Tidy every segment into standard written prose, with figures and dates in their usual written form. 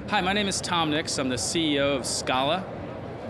Hi, my name is Tom Nix. I'm the CEO of Scala.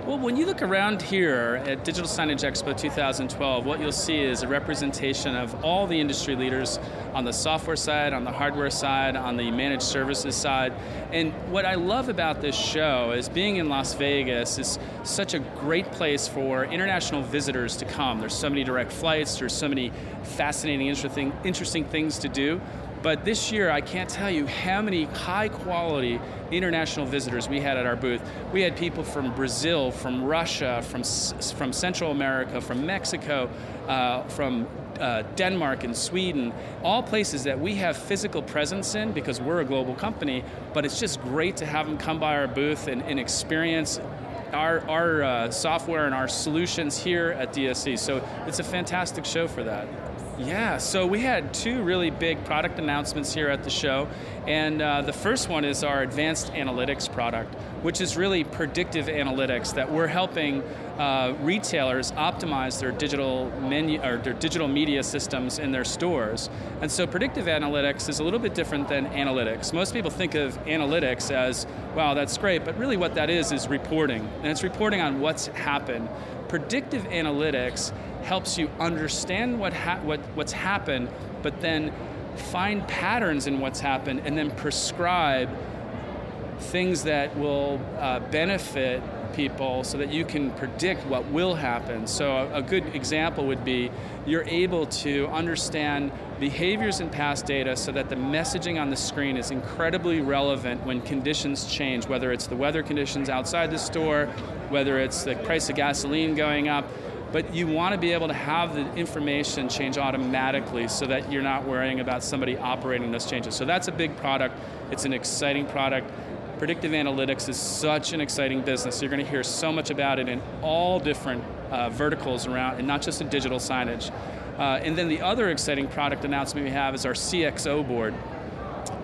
Well, when you look around here at Digital Signage Expo 2012, what you'll see is a representation of all the industry leaders on the software side, on the hardware side, on the managed services side. And what I love about this show is being in Las Vegas is such a great place for international visitors to come. There's so many direct flights, there's so many fascinating, interesting things to do. But this year, I can't tell you how many high-quality international visitors we had at our booth. We had people from Brazil, from Russia, from Central America, from Mexico, from Denmark and Sweden, all places that we have physical presence in because we're a global company, but it's just great to have them come by our booth and experience our software and our solutions here at DSE. So it's a fantastic show for that. Yeah, so we had two really big product announcements here at the show, and the first one is our advanced analytics product, which is really predictive analytics that we're helping retailers optimize their digital digital media systems in their stores. And so predictive analytics is a little bit different than analytics. Most people think of analytics as, wow, that's great, but really what that is reporting, and it's reporting on what's happened. Predictive analytics helps you understand what's happened, but then find patterns in what's happened and then prescribe things that will benefit people so that you can predict what will happen. So a good example would be you're able to understand behaviors in past data so that the messaging on the screen is incredibly relevant when conditions change, whether it's the weather conditions outside the store, whether it's the price of gasoline going up. But you want to be able to have the information change automatically so that you're not worrying about somebody operating those changes. So that's a big product. It's an exciting product. Predictive analytics is such an exciting business. You're going to hear so much about it in all different verticals around, and not just in digital signage. And then the other exciting product announcement we have is our CXO board.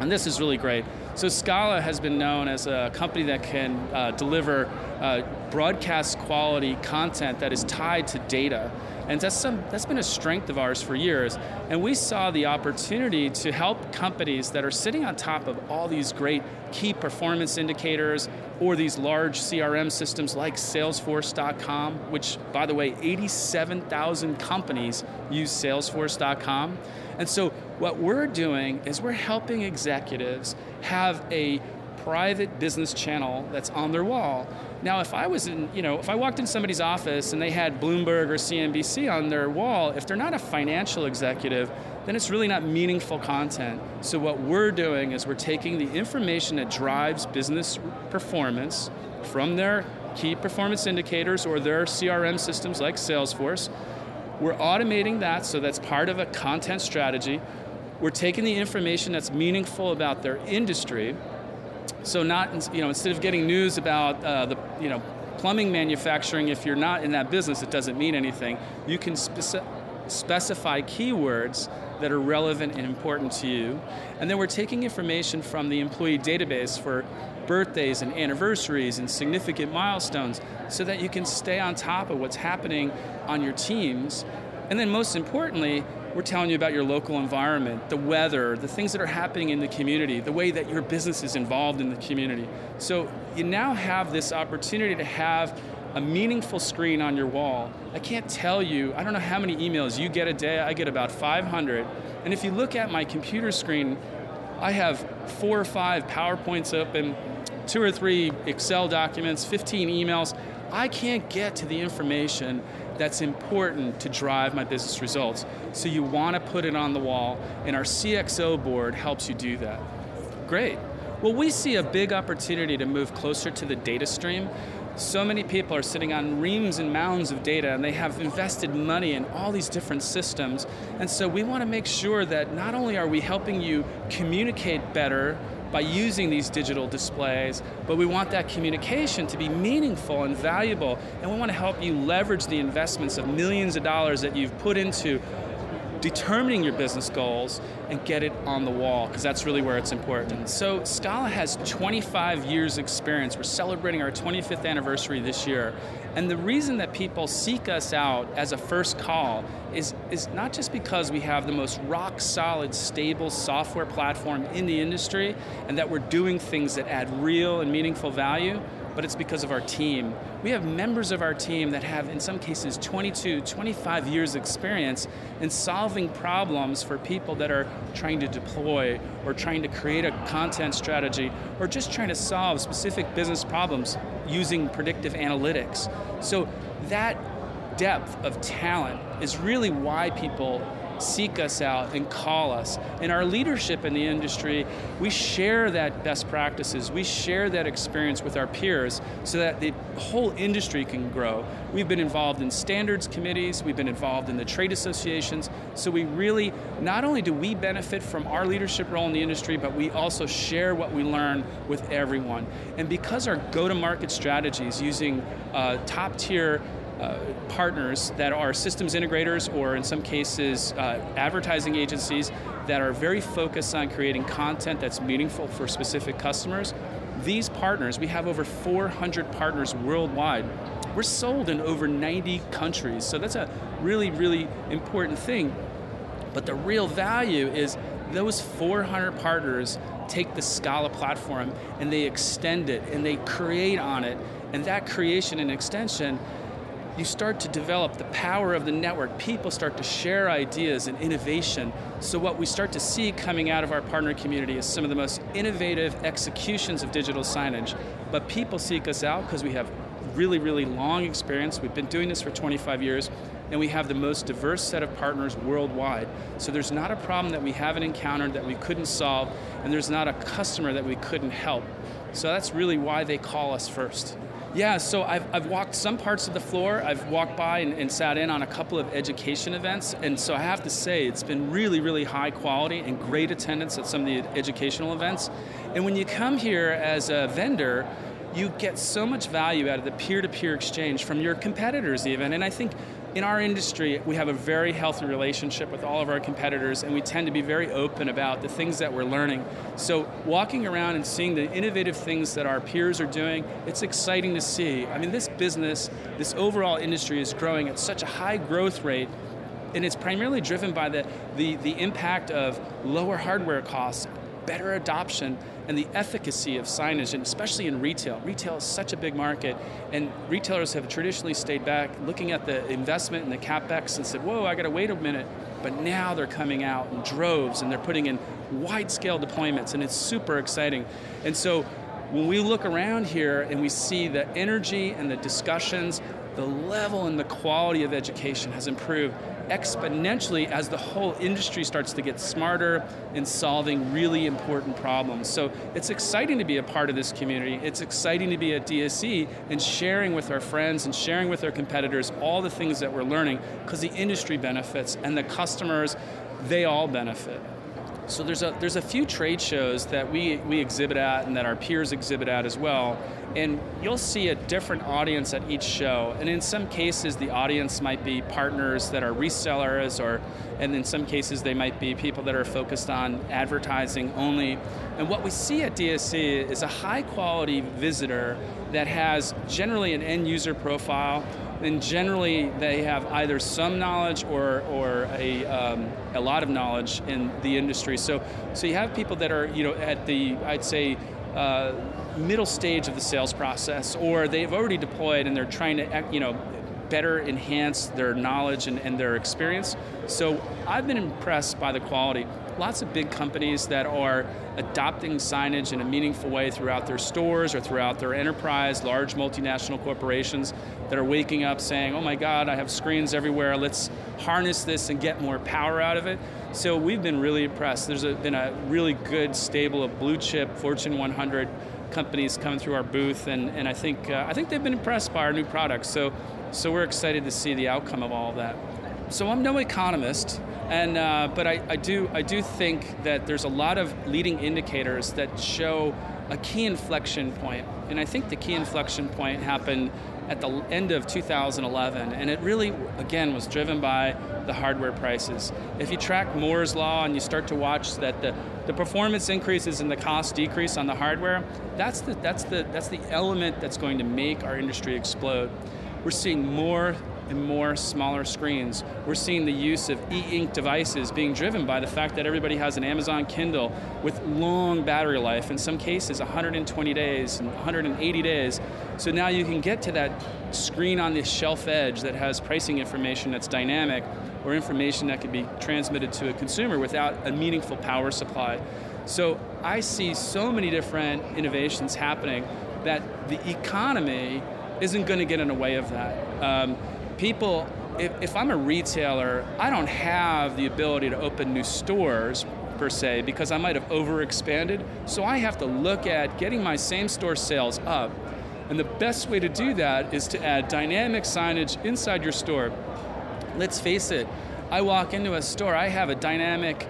And this is really great. So Scala has been known as a company that can deliver broadcast quality content that is tied to data. And that's been a strength of ours for years. And we saw the opportunity to help companies that are sitting on top of all these great key performance indicators or these large CRM systems like Salesforce.com, which, by the way, 87,000 companies use Salesforce.com. And so what we're doing is we're helping executives have a private business channel that's on their wall. Now, if I walked in somebody's office and they had Bloomberg or CNBC on their wall, if they're not a financial executive, then it's really not meaningful content. So what we're doing is we're taking the information that drives business performance from their key performance indicators or their CRM systems like Salesforce. We're automating that, so that's part of a content strategy. We're taking the information that's meaningful about their industry. So instead of getting news about the plumbing manufacturing, if you're not in that business, it doesn't mean anything. You can specify keywords that are relevant and important to you. And then we're taking information from the employee database for birthdays and anniversaries and significant milestones so that you can stay on top of what's happening on your teams. And then most importantly, we're telling you about your local environment, the weather, the things that are happening in the community, the way that your business is involved in the community. So you now have this opportunity to have a meaningful screen on your wall. I can't tell you, I don't know how many emails you get a day. I get about 500. And if you look at my computer screen, I have 4 or 5 PowerPoints open, 2 or 3 Excel documents, 15 emails. I can't get to the information that's important to drive my business results. So you want to put it on the wall, and our CXO board helps you do that. Great. Well, we see a big opportunity to move closer to the data stream. So many people are sitting on reams and mounds of data, and they have invested money in all these different systems. And so we want to make sure that not only are we helping you communicate better by using these digital displays, but we want that communication to be meaningful and valuable, and we want to help you leverage the investments of millions of dollars that you've put into determining your business goals and get it on the wall, because that's really where it's important. So Scala has 25 years experience. We're celebrating our 25th anniversary this year. And the reason that people seek us out as a first call is not just because we have the most rock solid, stable software platform in the industry and that we're doing things that add real and meaningful value, but it's because of our team. We have members of our team that have, in some cases, 22, 25 years experience in solving problems for people that are trying to deploy or trying to create a content strategy or just trying to solve specific business problems using predictive analytics. So that depth of talent is really why people seek us out and call us. And our leadership in the industry, we share that best practices, we share that experience with our peers so that the whole industry can grow. We've been involved in standards committees, we've been involved in the trade associations, so we really, not only do we benefit from our leadership role in the industry, but we also share what we learn with everyone. And because our go-to-market strategies using top-tier partners that are systems integrators or in some cases advertising agencies that are very focused on creating content that's meaningful for specific customers. These partners, we have over 400 partners worldwide. We're sold in over 90 countries, so that's a really, really important thing. But the real value is those 400 partners take the Scala platform and they extend it and they create on it, and that creation and extension, you start to develop the power of the network. People start to share ideas and innovation. So what we start to see coming out of our partner community is some of the most innovative executions of digital signage. But people seek us out because we have really, really long experience. We've been doing this for 25 years, and we have the most diverse set of partners worldwide. So there's not a problem that we haven't encountered that we couldn't solve, and there's not a customer that we couldn't help. So that's really why they call us first. Yeah, so I've walked some parts of the floor. I've walked by and sat in on a couple of education events, and so I have to say it's been really, really high quality and great attendance at some of the educational events. And when you come here as a vendor, you get so much value out of the peer-to-peer exchange from your competitors even, and I think in our industry, we have a very healthy relationship with all of our competitors, and we tend to be very open about the things that we're learning. So walking around and seeing the innovative things that our peers are doing, it's exciting to see. I mean, this business, this overall industry is growing at such a high growth rate, and it's primarily driven by the impact of lower hardware costs, better adoption, and the efficacy of signage, and especially in retail. Retail is such a big market, and retailers have traditionally stayed back looking at the investment and the CapEx and said, whoa, I got to wait a minute. But now they're coming out in droves, and they're putting in wide-scale deployments, and it's super exciting. And so when we look around here and we see the energy and the discussions, the level and the quality of education has improved exponentially as the whole industry starts to get smarter in solving really important problems. So it's exciting to be a part of this community. It's exciting to be at DSE and sharing with our friends and sharing with our competitors all the things that we're learning, because the industry benefits and the customers, they all benefit. So there's a few trade shows that we exhibit at and that our peers exhibit at as well, and you'll see a different audience at each show. And in some cases, the audience might be partners that are resellers, and in some cases they might be people that are focused on advertising only. And what we see at DSE is a high quality visitor that has generally an end user profile, and generally they have either some knowledge or a lot of knowledge in the industry. So you have people that are at the, I'd say, middle stage of the sales process, or they've already deployed and they're trying to better enhance their knowledge and their experience. So I've been impressed by the quality. Lots of big companies that are adopting signage in a meaningful way throughout their stores or throughout their enterprise, large multinational corporations that are waking up saying, oh my God, I have screens everywhere, let's harness this and get more power out of it. So we've been really impressed. There's been a really good stable of blue chip Fortune 100 companies coming through our booth, and I think they've been impressed by our new products. So we're excited to see the outcome of all of that. So I'm no economist, but I do think that there's a lot of leading indicators that show a key inflection point, and I think the key inflection point happened at the end of 2011, and it really, again, was driven by the hardware prices. If you track Moore's Law and you start to watch that the performance increases and the cost decrease on the hardware, that's the element that's going to make our industry explode. We're seeing more and more smaller screens. We're seeing the use of e-ink devices being driven by the fact that everybody has an Amazon Kindle with long battery life, in some cases 120 days and 180 days. So now you can get to that screen on the shelf edge that has pricing information that's dynamic, or information that can be transmitted to a consumer without a meaningful power supply. So I see so many different innovations happening that the economy isn't going to get in the way of that. People, if I'm a retailer, I don't have the ability to open new stores per se because I might have overexpanded. So I have to look at getting my same store sales up. And the best way to do that is to add dynamic signage inside your store. Let's face it, I walk into a store, I have a dynamic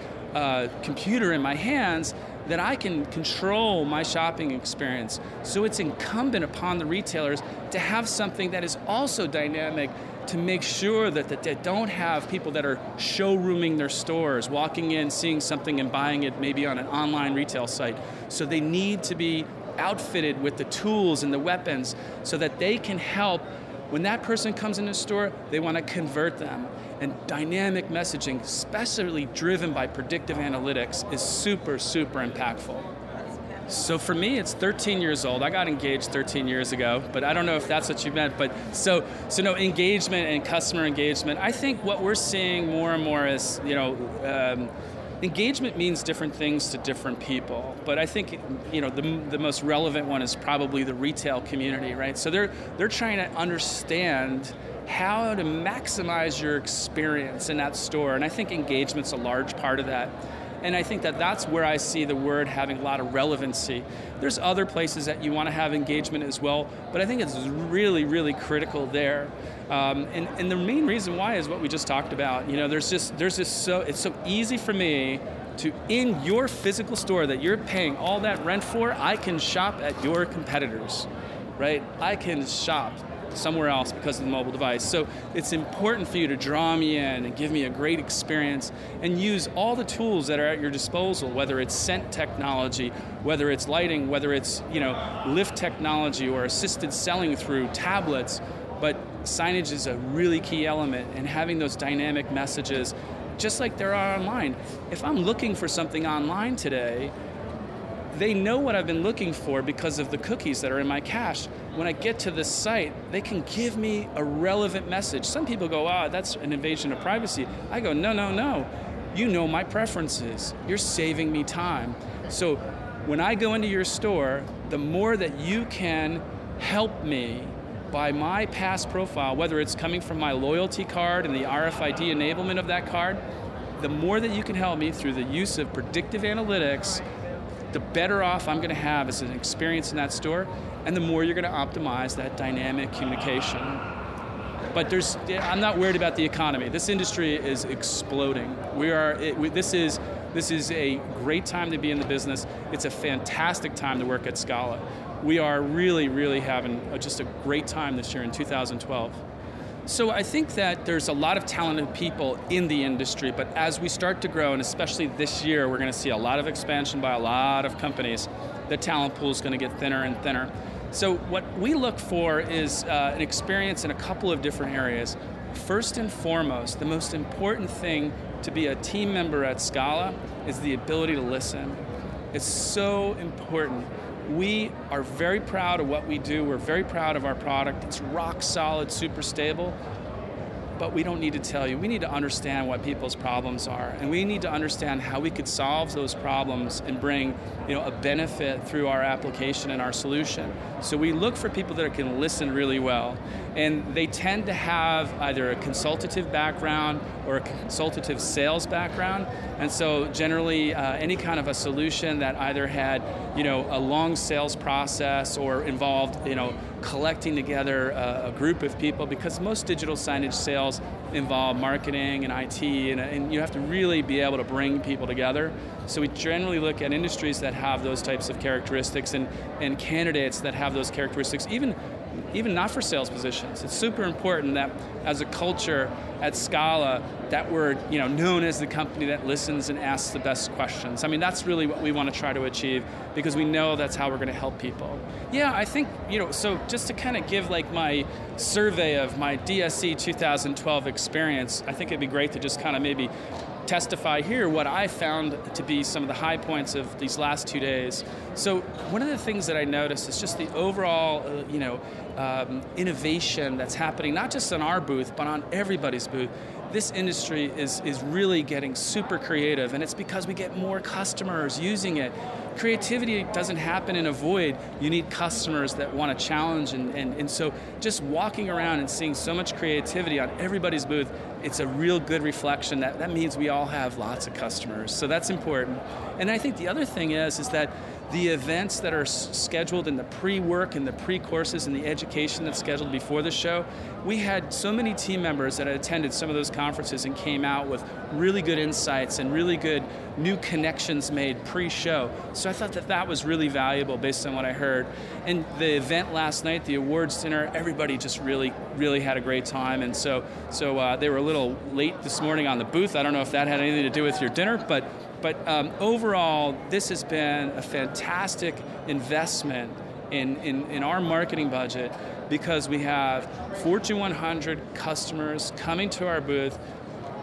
computer in my hands that I can control my shopping experience. So it's incumbent upon the retailers to have something that is also dynamic to make sure that they don't have people that are showrooming their stores, walking in, seeing something and buying it maybe on an online retail site. So they need to be outfitted with the tools and the weapons so that they can help. When that person comes in the store, they want to convert them. And dynamic messaging, especially driven by predictive analytics, is super, super impactful. So for me, it's 13 years old. I got engaged 13 years ago, but I don't know if that's what you meant. But so no, engagement and customer engagement. I think what we're seeing more and more is, engagement means different things to different people, but I think the most relevant one is probably the retail community, right? So they're trying to understand how to maximize your experience in that store, and I think engagement's a large part of that. And I think that's where I see the word having a lot of relevancy. There's other places that you want to have engagement as well, but I think it's really, really critical there. And the main reason why is what we just talked about. It's so easy for me to, in your physical store that you're paying all that rent for, I can shop at your competitors, right? I can shop somewhere else because of the mobile device. So it's important for you to draw me in and give me a great experience and use all the tools that are at your disposal, whether it's scent technology, whether it's lighting, whether it's lift technology or assisted selling through tablets. But signage is a really key element, and having those dynamic messages, just like there are online. If I'm looking for something online today, they know what I've been looking for because of the cookies that are in my cache. When I get to the site, they can give me a relevant message. Some people go, that's an invasion of privacy. I go, no. You know my preferences. You're saving me time. So when I go into your store, the more that you can help me by my past profile, whether it's coming from my loyalty card and the RFID enablement of that card, the more that you can help me through the use of predictive analytics, the better off I'm going to have as an experience in that store, and the more you're going to optimize that dynamic communication. But I'm not worried about the economy. This industry is exploding. This is a great time to be in the business. It's a fantastic time to work at Scala. We are really, really having just a great time this year in 2012. So I think that there's a lot of talented people in the industry, but as we start to grow, and especially this year, we're going to see a lot of expansion by a lot of companies. The talent pool is going to get thinner and thinner. So what we look for is an experience in a couple of different areas. First and foremost, the most important thing to be a team member at Scala is the ability to listen. It's so important. We are very proud of what we do. We're very proud of our product. It's rock solid, super stable. But we don't need to tell you. We need to understand what people's problems are, and we need to understand how we could solve those problems and bring a benefit through our application and our solution. So we look for people that can listen really well, and they tend to have either a consultative background or a consultative sales background. And so generally any kind of a solution that either had a long sales process or involved collecting together a group of people, because most digital signage sales involve marketing and IT, and you have to really be able to bring people together. So we generally look at industries that have those types of characteristics and candidates that have those characteristics. Even even not for sales positions. It's super important that as a culture at Scala, that we're known as the company that listens and asks the best questions. I mean, that's really what we want to try to achieve, because we know that's how we're going to help people. Yeah, I think, so just to kind of give like my survey of my DSE 2012 experience, I think it'd be great to just kind of maybe testify here what I found to be some of the high points of these last 2 days. So one of the things that I noticed is just the overall innovation that's happening, not just on our booth, but on everybody's booth. This industry is really getting super creative, and it's because we get more customers using it. Creativity doesn't happen in a void. You need customers that want to challenge, and so just walking around and seeing so much creativity on everybody's booth, it's a real good reflection that means we all have lots of customers. So that's important. And I think the other thing is that the events that are scheduled in the pre-work and the pre-courses and the education that's scheduled before the show, we had so many team members that had attended some of those conferences and came out with really good insights and really good new connections made pre-show. So I thought that was really valuable based on what I heard. And the event last night, the awards dinner, everybody just really, really had a great time. And so they were a little late this morning on the booth. I don't know if that had anything to do with your dinner, but overall, this has been a fantastic investment in our marketing budget, because we have Fortune 100 customers coming to our booth.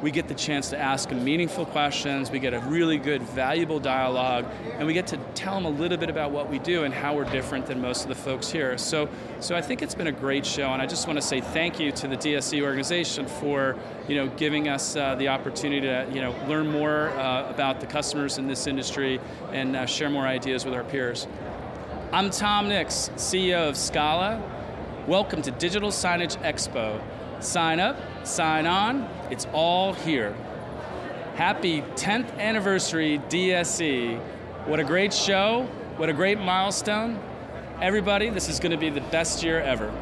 We get the chance to ask them meaningful questions, we get a really good, valuable dialogue, and we get to tell them a little bit about what we do and how we're different than most of the folks here. So I think it's been a great show, and I just want to say thank you to the DSE organization for giving us the opportunity to learn more about the customers in this industry and share more ideas with our peers. I'm Tom Nix, CEO of Scala. Welcome to Digital Signage Expo. Sign up, sign on, it's all here. Happy 10th anniversary DSE. What a great show, what a great milestone. Everybody, this is going to be the best year ever.